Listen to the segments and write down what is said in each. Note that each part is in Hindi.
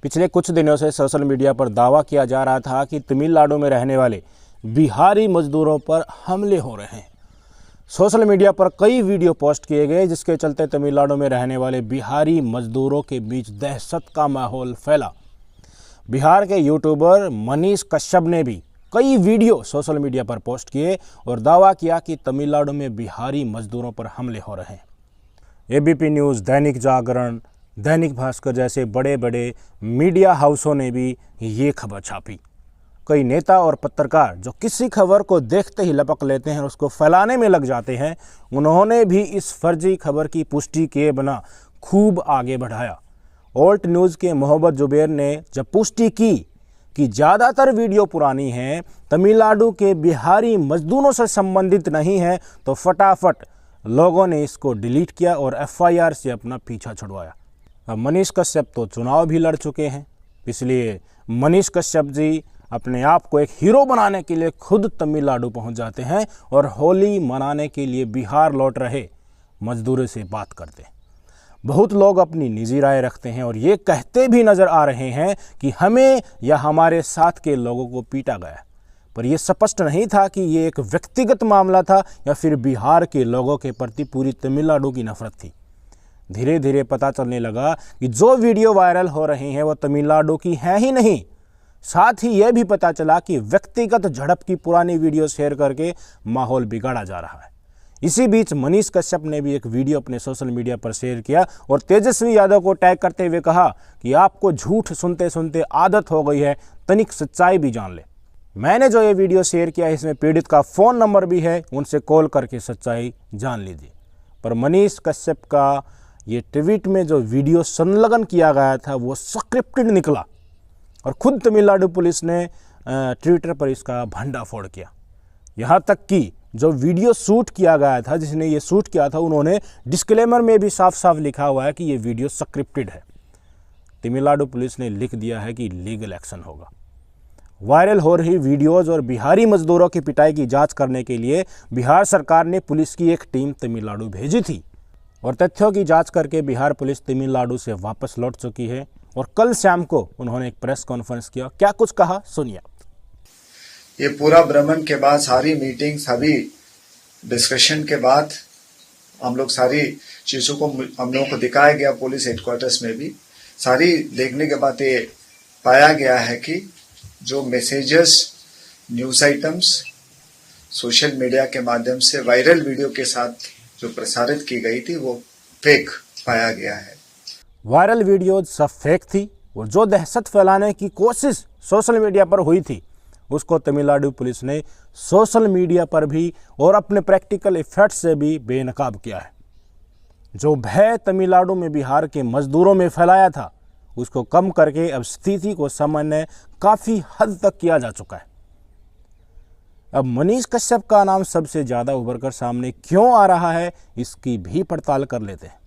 पिछले कुछ दिनों से सोशल मीडिया पर दावा किया जा रहा था कि तमिलनाडु में रहने वाले बिहारी मजदूरों पर हमले हो रहे हैं। सोशल मीडिया पर कई वीडियो पोस्ट किए गए जिसके चलते तमिलनाडु में रहने वाले बिहारी मजदूरों के बीच दहशत का माहौल फैला। बिहार के यूट्यूबर मनीष कश्यप ने भी कई वीडियो सोशल मीडिया पर पोस्ट किए और दावा किया कि तमिलनाडु में बिहारी मजदूरों पर हमले हो रहे हैं। एबीपी न्यूज़, दैनिक जागरण, दैनिक भास्कर जैसे बड़े बड़े मीडिया हाउसों ने भी ये खबर छापी। कई नेता और पत्रकार जो किसी खबर को देखते ही लपक लेते हैं और उसको फैलाने में लग जाते हैं, उन्होंने भी इस फर्जी खबर की पुष्टि किए बिना खूब आगे बढ़ाया। ऑल्ट न्यूज़ के मोहम्मद जुबैर ने जब पुष्टि की कि ज़्यादातर वीडियो पुरानी हैं, तमिलनाडु के बिहारी मजदूरों से संबंधित नहीं है, तो फटाफट लोगों ने इसको डिलीट किया और एफआईआर से अपना पीछा छुड़वाया। अब मनीष कश्यप तो चुनाव भी लड़ चुके हैं, इसलिए मनीष कश्यप जी अपने आप को एक हीरो बनाने के लिए खुद तमिलनाडु पहुंच जाते हैं और होली मनाने के लिए बिहार लौट रहे मजदूरों से बात करते हैं। बहुत लोग अपनी निजी राय रखते हैं और ये कहते भी नज़र आ रहे हैं कि हमें या हमारे साथ के लोगों को पीटा गया, पर यह स्पष्ट नहीं था कि ये एक व्यक्तिगत मामला था या फिर बिहार के लोगों के प्रति पूरी तमिलनाडु की नफरत थी। धीरे धीरे पता चलने लगा कि जो वीडियो वायरल हो रही हैं वो तमिलनाडु की हैं ही नहीं, साथ ही यह भी पता चला कि व्यक्तिगत झड़प की पुरानी वीडियो शेयर करके माहौल बिगाड़ा जा रहा है। इसी बीच मनीष कश्यप ने भी एक वीडियो अपने सोशल मीडिया पर शेयर किया और तेजस्वी यादव को टैग करते हुए कहा कि आपको झूठ सुनते सुनते आदत हो गई है, तनिक सच्चाई भी जान ले। मैंने जो ये वीडियो शेयर किया है इसमें पीड़ित का फ़ोन नंबर भी है, उनसे कॉल करके सच्चाई जान लीजिए। पर मनीष कश्यप का ये ट्वीट में जो वीडियो संलग्न किया गया था वो स्क्रिप्टेड निकला और खुद तमिलनाडु पुलिस ने ट्विटर पर इसका भंडाफोड़ किया। यहाँ तक कि जो वीडियो शूट किया गया था, जिसने ये शूट किया था, उन्होंने डिस्क्लेमर में भी साफ साफ लिखा हुआ है कि ये वीडियो स्क्रिप्टेड है। तमिलनाडु पुलिस ने लिख दिया है कि लीगल एक्शन होगा। वायरल हो रही वीडियोज़ और बिहारी मजदूरों की पिटाई की जांच करने के लिए बिहार सरकार ने पुलिस की एक टीम तमिलनाडु भेजी थी और तथ्यों की जांच करके बिहार पुलिस तमिलनाडु से वापस लौट चुकी है और कल शाम को उन्होंने एक प्रेस कॉन्फ्रेंस किया। क्या कुछ कहा सुनिए। ये पूरा भ्रमण के बाद, सारी मीटिंग, सभी डिस्कशन के बाद हम लोग सारी चीज़ों को हम लोगों को दिखाया गया। पुलिस हेडक्वार्टर्स में भी सारी देखने के बाद ये पाया गया है कि जो messages, news items social media के माध्यम से वायरल वीडियो के साथ जो प्रसारित की गई थी वो फेक पाया गया है। वायरल वीडियो सब फेक थी और जो दहशत फैलाने की कोशिश सोशल मीडिया पर हुई थी उसको तमिलनाडु पुलिस ने सोशल मीडिया पर भी और अपने प्रैक्टिकल इफेक्ट से भी बेनकाब किया है। जो भय तमिलनाडु में बिहार के मजदूरों में फैलाया था उसको कम करके अब स्थिति को सामान्य काफ़ी हद तक किया जा चुका है। अब मनीष कश्यप का नाम सबसे ज़्यादा उभर कर सामने क्यों आ रहा है, इसकी भी पड़ताल कर लेते हैं।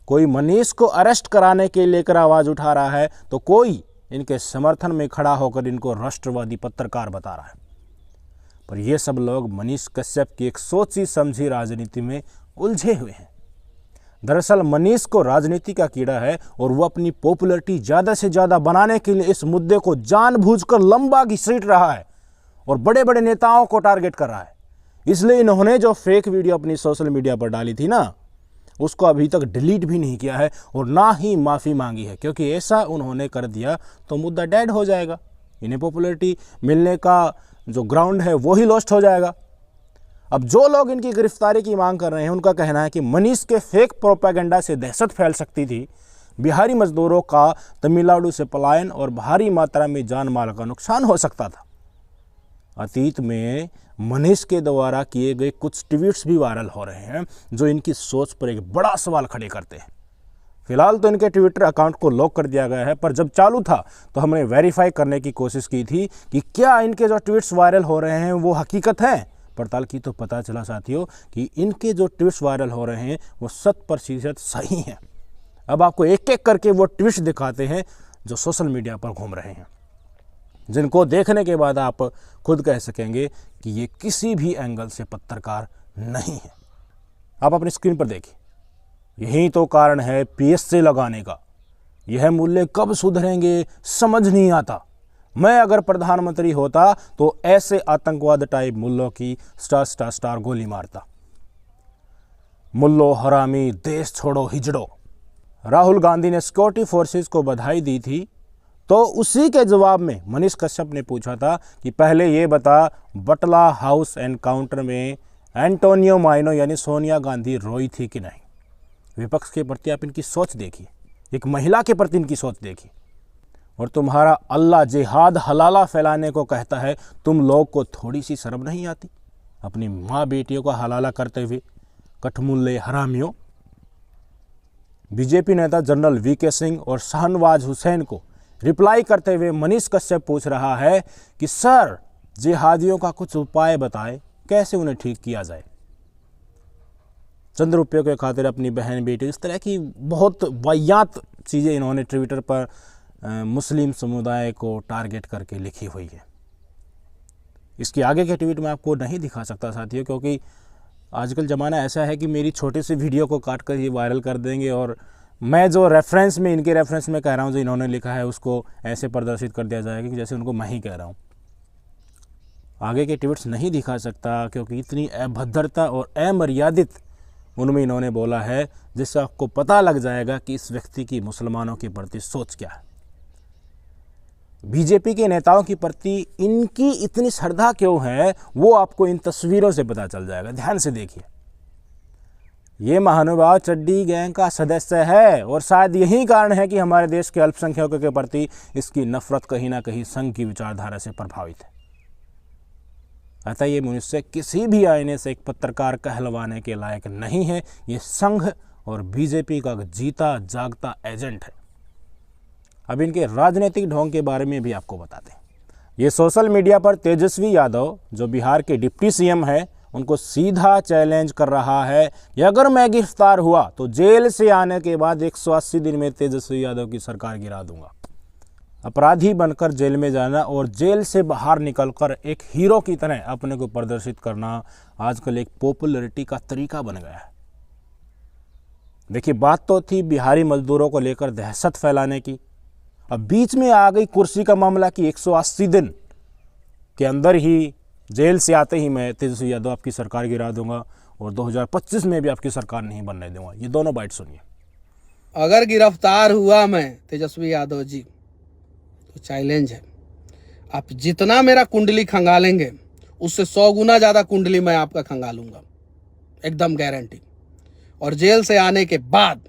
कोई मनीष को अरेस्ट कराने के लेकर आवाज़ उठा रहा है तो कोई इनके समर्थन में खड़ा होकर इनको राष्ट्रवादी पत्रकार बता रहा है। पर ये सब लोग मनीष कश्यप की एक सोची समझी राजनीति में उलझे हुए हैं। दरअसल मनीष को राजनीति का कीड़ा है और वो अपनी पॉपुलैरिटी ज़्यादा से ज़्यादा बनाने के लिए इस मुद्दे को जानबूझकर लंबा घसीट रहा है और बड़े बड़े नेताओं को टारगेट कर रहा है। इसलिए इन्होंने जो फेक वीडियो अपनी सोशल मीडिया पर डाली थी ना, उसको अभी तक डिलीट भी नहीं किया है और ना ही माफ़ी मांगी है, क्योंकि ऐसा उन्होंने कर दिया तो मुद्दा डेड हो जाएगा। इन्हें पॉपुलैरिटी मिलने का जो ग्राउंड है वो ही लॉस्ट हो जाएगा। अब जो लोग इनकी गिरफ्तारी की मांग कर रहे हैं उनका कहना है कि मनीष के फेक प्रोपेगेंडा से दहशत फैल सकती थी, बिहारी मजदूरों का तमिलनाडु से पलायन और भारी मात्रा में जान माल का नुकसान हो सकता था। अतीत में मनीष के द्वारा किए गए कुछ ट्वीट्स भी वायरल हो रहे हैं जो इनकी सोच पर एक बड़ा सवाल खड़े करते हैं। फिलहाल तो इनके ट्विटर अकाउंट को लॉक कर दिया गया है, पर जब चालू था तो हमने वेरीफाई करने की कोशिश की थी कि क्या इनके जो ट्वीट्स वायरल हो रहे हैं वो हकीकत हैं। पड़ताल की तो पता चला साथियों कि इनके जो ट्वीट्स वायरल हो रहे हैं वो 100% सही हैं। अब आपको एक एक करके वो ट्वीट्स दिखाते हैं जो सोशल मीडिया पर घूम रहे हैं, जिनको देखने के बाद आप खुद कह सकेंगे कि ये किसी भी एंगल से पत्रकार नहीं है। आप अपनी स्क्रीन पर देखिए, यही तो कारण है पीएसए लगाने का। यह मूल्य कब सुधरेंगे समझ नहीं आता। मैं अगर प्रधानमंत्री होता तो ऐसे आतंकवाद टाइप मुल्लों की स्टार गोली मारता। मुल्लो हरामी, देश छोड़ो हिजड़ो। राहुल गांधी ने सिक्योरिटी फोर्सेस को बधाई दी थी, तो उसी के जवाब में मनीष कश्यप ने पूछा था कि पहले ये बता, बटला हाउस एनकाउंटर में एंटोनियो माइनो यानी सोनिया गांधी रोई थी कि नहीं। विपक्ष के प्रति आप इनकी सोच देखिए, एक महिला के प्रति इनकी सोच देखिए। और तुम्हारा अल्लाह जिहाद हलाला फैलाने को कहता है, तुम लोग को थोड़ी सी शर्म नहीं आती अपनी माँ बेटियों को हलाला करते हुए, कठमुल्ले हरामियों। बीजेपी नेता जनरल वीके सिंह और शाहनवाज हुसैन को रिप्लाई करते हुए मनीष कश्यप पूछ रहा है कि सर, जिहादियों का कुछ उपाय बताएं, कैसे उन्हें ठीक किया जाए। चंद रुपयों के खातिर अपनी बहन बेटी, इस तरह की बहुत वाहियात चीज़ें इन्होंने ट्विटर पर मुस्लिम समुदाय को टारगेट करके लिखी हुई है। इसके आगे के ट्वीट मैं आपको नहीं दिखा सकता साथियों, क्योंकि आजकल ज़माना ऐसा है कि मेरी छोटी सी वीडियो को काट कर ये वायरल कर देंगे और मैं जो रेफरेंस में, इनके रेफरेंस में कह रहा हूँ, जो इन्होंने लिखा है उसको ऐसे प्रदर्शित कर दिया जाएगा कि जैसे उनको मैं ही कह रहा हूँ। आगे के ट्वीट्स नहीं दिखा सकता क्योंकि इतनी अभद्रता और अमर्यादित उनमें इन्होंने बोला है, जिससे आपको पता लग जाएगा कि इस व्यक्ति की मुसलमानों के प्रति सोच क्या है। बीजेपी के नेताओं के प्रति इनकी इतनी श्रद्धा क्यों है, वो आपको इन तस्वीरों से पता चल जाएगा। ध्यान से देखिए, ये महानुभाव चड्डी गैंग का सदस्य है और शायद यही कारण है कि हमारे देश के अल्पसंख्यकों के प्रति इसकी नफरत कहीं ना कहीं संघ की विचारधारा से प्रभावित है। अतः ये मनुष्य किसी भी आईने से एक पत्रकार कहलवाने के लायक नहीं है। ये संघ और बीजेपी का जीता जागता एजेंट है। अब इनके राजनीतिक ढोंग के बारे में भी आपको बताते हैं। ये सोशल मीडिया पर तेजस्वी यादव, जो बिहार के डिप्टी सीएम है, उनको सीधा चैलेंज कर रहा है कि अगर मैं गिरफ्तार हुआ तो जेल से आने के बाद 180 दिन में तेजस्वी यादव की सरकार गिरा दूंगा। अपराधी बनकर जेल में जाना और जेल से बाहर निकलकर एक हीरो की तरह अपने को प्रदर्शित करना आजकल एक पॉपुलैरिटी का तरीका बन गया है। देखिए, बात तो थी बिहारी मजदूरों को लेकर दहशत फैलाने की, अब बीच में आ गई कुर्सी का मामला कि 180 दिन के अंदर ही जेल से आते ही मैं तेजस्वी यादव आपकी सरकार गिरा दूंगा और 2025 में भी आपकी सरकार नहीं बनने दूंगा। ये दोनों बाइट सुनिए। अगर गिरफ्तार हुआ मैं तेजस्वी यादव जी, तो चैलेंज है, आप जितना मेरा कुंडली खंगालेंगे उससे 100 गुना ज्यादा कुंडली मैं आपका खंगालूंगा, एकदम गारंटी। और जेल से आने के बाद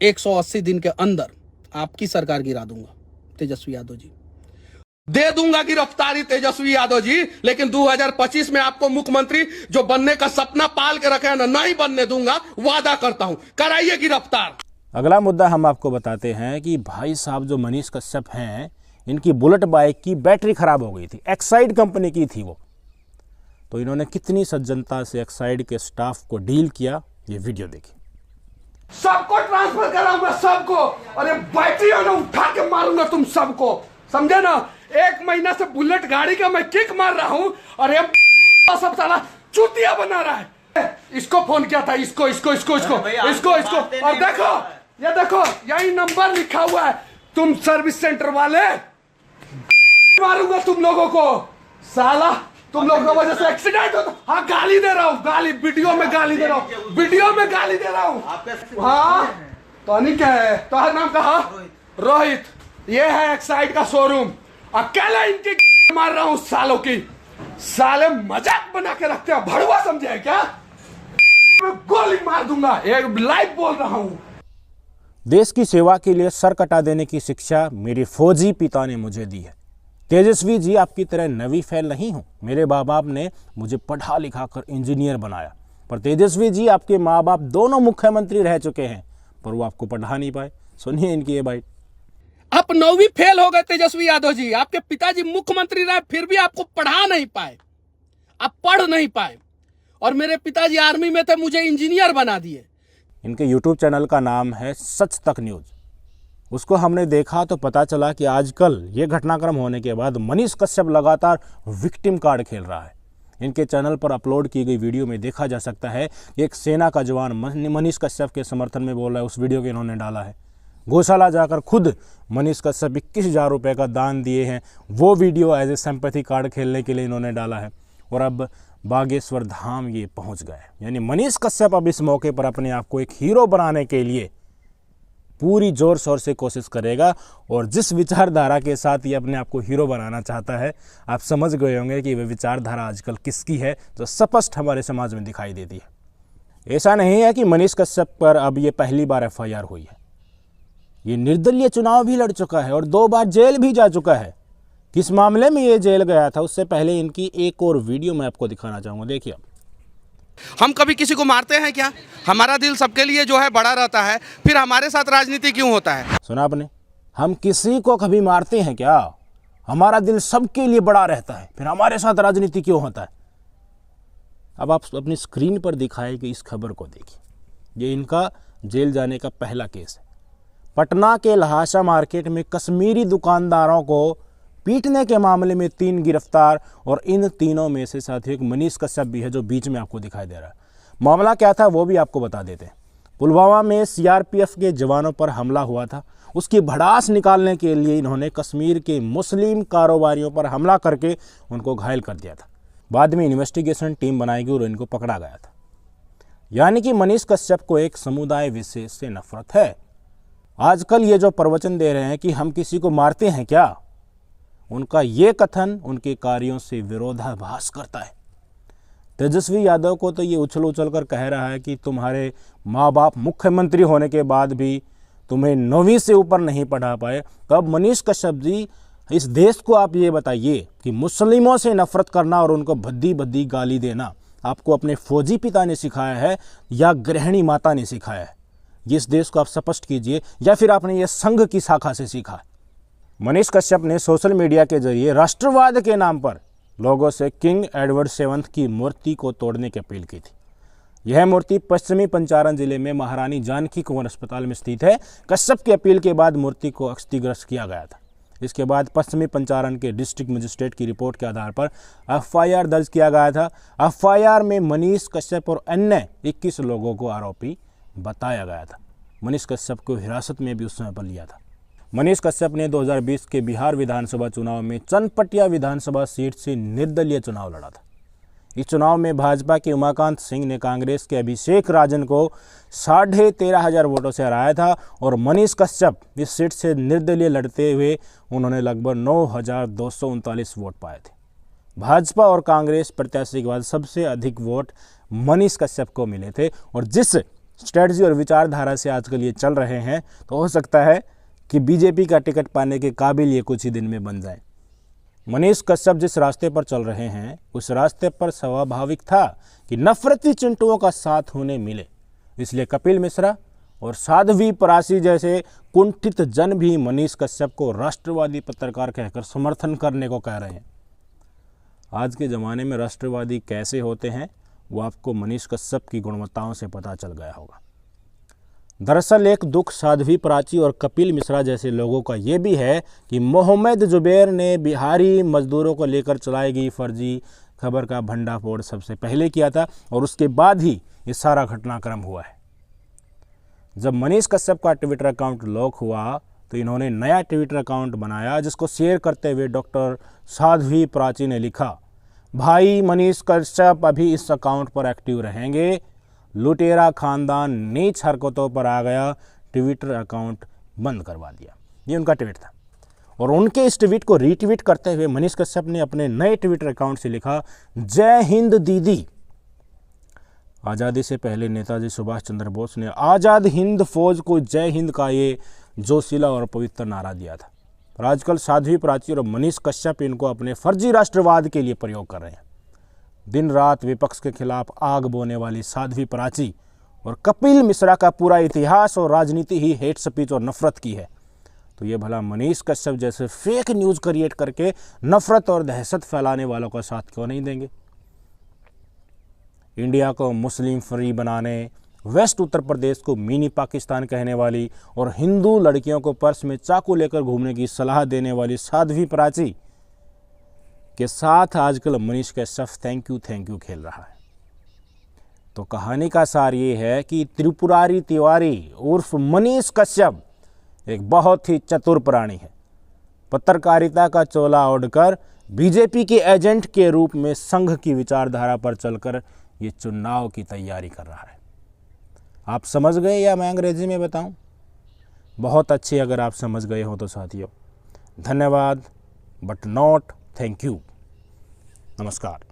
180 दिन के अंदर आपकी सरकार गिरा दूंगा तेजस्वी यादव जी। दे दूंगा गिरफ्तारी तेजस्वी यादव जी, लेकिन 2025 में आपको मुख्यमंत्री जो बनने का सपना पाल के रखे हैं ना, नहीं बनने दूंगा, वादा करता हूं। कराइए गिरफ्तार। अगला मुद्दा हम आपको बताते हैं कि भाई साहब जो मनीष कश्यप हैं, इनकी बुलेट बाइक की बैटरी खराब हो गई थी, एक्साइड कंपनी की थी वो। तो इन्होंने कितनी सज्जनता से एक्साइड के स्टाफ को डील किया, ये वीडियो देखिए। सबको ट्रांसफर कराऊंगा, सबको। अरे बैटरी उठा के मारूंगा तुम सबको, समझे ना। 1 महीना से बुलेट गाड़ी का मैं किक मार रहा हूं और ये सब साला चूतिया बना रहा है। इसको फोन किया था, इसको इसको इसको इसको इसको इसको। और देखो, ये देखो, यही नंबर लिखा हुआ है। तुम सर्विस सेंटर वाले, मारूंगा तुम लोगों को साला। तुम लोगों की वजह से एक्सीडेंट होता। हाँ, गाली दे रहा हूँ, गाली वीडियो में गाली दे रहा हूँ, वीडियो में गाली दे रहा हूँ। हाँ, तो नहीं क्या है, तो नाम कहा रोहित। ये है एक्साइड का शोरूम। अकेले इनकी मार रहा हूँ सालों की। साले मजाक बना के रखते हैं, भड़वा समझे क्या? मैं गोली मार दूंगा, एक लाइव बोल रहा हूँ। देश की सेवा के लिए सर कटा देने की शिक्षा मेरे फौजी पिता ने मुझे दी है। तेजस्वी जी, आपकी तरह नवी फैल नहीं हूँ। मेरे माँ बाप ने मुझे पढ़ा लिखा कर इंजीनियर बनाया, पर तेजस्वी जी आपके माँ बाप दोनों मुख्यमंत्री रह चुके हैं, पर वो आपको पढ़ा नहीं पाए। सुनिए इनकी ये बाइट। आप 9वीं फेल हो गए तेजस्वी यादव जी। आपके पिताजी मुख्यमंत्री रहे, फिर भी आपको पढ़ा नहीं पाए, आप पढ़ नहीं पाए। और मेरे पिताजी आर्मी में थे, मुझे इंजीनियर बना दिए। इनके यूट्यूब चैनल का नाम है सच तक न्यूज़। उसको हमने देखा तो पता चला कि आजकल ये घटनाक्रम होने के बाद मनीष कश्यप लगातार विक्टिम कार्ड खेल रहा है। इनके चैनल पर अपलोड की गई वीडियो में देखा जा सकता है कि एक सेना का जवान मनीष कश्यप के समर्थन में बोल रहा है। उस वीडियो को इन्होंने डाला है। गौशाला जाकर खुद मनीष कश्यप 21,000 रुपये का दान दिए हैं, वो video as a sympathy card खेलने के लिए इन्होंने डाला है। और अब बागेश्वर धाम ये पहुंच गए। यानी मनीष कश्यप अब इस मौके पर अपने आप को एक हीरो बनाने के लिए पूरी जोर शोर से कोशिश करेगा। और जिस विचारधारा के साथ ये अपने आप को हीरो बनाना चाहता है, आप समझ गए होंगे कि वह विचारधारा आजकल किसकी है, जो स्पष्ट हमारे समाज में दिखाई देती है। ऐसा नहीं है कि मनीष कश्यप पर अब ये पहली बार FIR हुई है, ये निर्दलीय चुनाव भी लड़ चुका है और 2 बार जेल भी जा चुका है। किस मामले में ये जेल गया था, उससे पहले इनकी एक और वीडियो मैं आपको दिखाना चाहूँगा, देखिए। हम कभी किसी को मारते हैं क्या? हमारा दिल सबके लिए जो है बड़ा रहता है, फिर हमारे साथ राजनीति क्यों होता है? सुना आपने? हम किसी को कभी मारते हैं क्या? हमारा दिल सबके लिए बड़ा रहता है, फिर हमारे साथ राजनीति क्यों होता है? अब आप अपनी स्क्रीन पर दिखाए कि इस खबर को देखिए। ये इनका जेल जाने का पहला केस है। पटना के लहाशा मार्केट में कश्मीरी दुकानदारों को पीटने के मामले में 3 गिरफ्तार, और इन तीनों में से साथियों एक मनीष कश्यप भी है जो बीच में आपको दिखाई दे रहा है। मामला क्या था वो भी आपको बता देते हैं। पुलवामा में CRPF के जवानों पर हमला हुआ था, उसकी भड़ास निकालने के लिए इन्होंने कश्मीर के मुस्लिम कारोबारियों पर हमला करके उनको घायल कर दिया था। बाद में इन्वेस्टिगेशन टीम बनाई गई और इनको पकड़ा गया था। यानी कि मनीष कश्यप को एक समुदाय विशेष से नफरत है। आजकल ये जो प्रवचन दे रहे हैं कि हम किसी को मारते हैं क्या, उनका ये कथन उनके कार्यों से विरोधाभास करता है। तेजस्वी यादव को तो ये उछल उछल कर कह रहा है कि तुम्हारे माँ बाप मुख्यमंत्री होने के बाद भी तुम्हें 9वीं से ऊपर नहीं पढ़ा पाए। तो अब मनीष कश्यप जी, इस देश को आप ये बताइए कि मुस्लिमों से नफरत करना और उनको भद्दी भद्दी गाली देना आपको अपने फौजी पिता ने सिखाया है या गृहिणी माता ने सिखाया है? ये इस देश को आप स्पष्ट कीजिए, या फिर आपने ये संघ की शाखा से सीखा है? मनीष कश्यप ने सोशल मीडिया के जरिए राष्ट्रवाद के नाम पर लोगों से किंग एडवर्ड 7 की मूर्ति को तोड़ने की अपील की थी। यह मूर्ति पश्चिमी पंचारण जिले में महारानी जानकी कुंवर अस्पताल में स्थित है। कश्यप की अपील के बाद मूर्ति को क्षतिग्रस्त किया गया था। इसके बाद पश्चिमी पंचारण के डिस्ट्रिक्ट मजिस्ट्रेट की रिपोर्ट के आधार पर FIR दर्ज किया गया था। FIR में मनीष कश्यप और अन्य 21 लोगों को आरोपी बताया गया था। मनीष कश्यप को हिरासत में भी उस समय पर लिया था। मनीष कश्यप ने 2020 के बिहार विधानसभा चुनाव में चनपटिया विधानसभा सीट से निर्दलीय चुनाव लड़ा था। इस चुनाव में भाजपा के उमाकांत सिंह ने कांग्रेस के अभिषेक राजन को 13,500 वोटों से हराया था, और मनीष कश्यप इस सीट से निर्दलीय लड़ते हुए उन्होंने लगभग 9,239 वोट पाए थे। भाजपा और कांग्रेस प्रत्याशी के बाद सबसे अधिक वोट मनीष कश्यप को मिले थे। और जिस स्ट्रेटजी और विचारधारा से आजकल ये चल रहे हैं, तो हो सकता है कि बीजेपी का टिकट पाने के काबिल ये कुछ ही दिन में बन जाए। मनीष कश्यप जिस रास्ते पर चल रहे हैं, उस रास्ते पर स्वाभाविक था कि नफरती चिंटुओं का साथ होने मिले। इसलिए कपिल मिश्रा और साध्वी परासी जैसे कुंठित जन भी मनीष कश्यप को राष्ट्रवादी पत्रकार कहकर समर्थन करने को कह रहे हैं। आज के ज़माने में राष्ट्रवादी कैसे होते हैं वो आपको मनीष कश्यप की गुणवत्ताओं से पता चल गया होगा। दरअसल एक दुख साध्वी प्राची और कपिल मिश्रा जैसे लोगों का ये भी है कि मोहम्मद जुबैर ने बिहारी मजदूरों को लेकर चलाई गई फर्जी खबर का भंडाफोड़ सबसे पहले किया था, और उसके बाद ही ये सारा घटनाक्रम हुआ है। जब मनीष कश्यप का ट्विटर अकाउंट लॉक हुआ तो इन्होंने नया ट्विटर अकाउंट बनाया, जिसको शेयर करते हुए डॉक्टर साध्वी प्राची ने लिखा, भाई मनीष कश्यप अभी इस अकाउंट पर एक्टिव रहेंगे, लुटेरा खानदान नीच हरकतों पर आ गया, ट्विटर अकाउंट बंद करवा दिया। ये उनका ट्वीट था, और उनके इस ट्वीट को रीट्वीट करते हुए मनीष कश्यप ने अपने नए ट्विटर अकाउंट से लिखा, जय हिंद दीदी। आज़ादी से पहले नेताजी सुभाष चंद्र बोस ने आज़ाद हिंद फौज को जय हिंद का ये जोशीला और पवित्र नारा दिया था। पर आजकल साध्वी प्राची और मनीष कश्यप इनको अपने फर्जी राष्ट्रवाद के लिए प्रयोग कर रहे हैं। दिन रात विपक्ष के खिलाफ आग बोने वाली साध्वी प्राची और कपिल मिश्रा का पूरा इतिहास और राजनीति ही हेट स्पीच और नफरत की है। तो ये भला मनीष कश्यप जैसे फेक न्यूज़ क्रिएट करके नफरत और दहशत फैलाने वालों का साथ क्यों नहीं देंगे? इंडिया को मुस्लिम फ्री बनाने, वेस्ट उत्तर प्रदेश को मिनी पाकिस्तान कहने वाली और हिंदू लड़कियों को पर्स में चाकू लेकर घूमने की सलाह देने वाली साध्वी प्राची के साथ आजकल मनीष कश्यप थैंक यू खेल रहा है। तो कहानी का सार ये है कि त्रिपुरारी तिवारी उर्फ मनीष कश्यप एक बहुत ही चतुर प्राणी है। पत्रकारिता का चोला ओढ़कर बीजेपी के एजेंट के रूप में संघ की विचारधारा पर चलकर ये चुनाव की तैयारी कर रहा है। आप समझ गए या मैं अंग्रेजी में बताऊं? बहुत अच्छे अगर आप समझ गए हो तो साथियों धन्यवाद, बट नॉट थैंक यू। नमस्कार।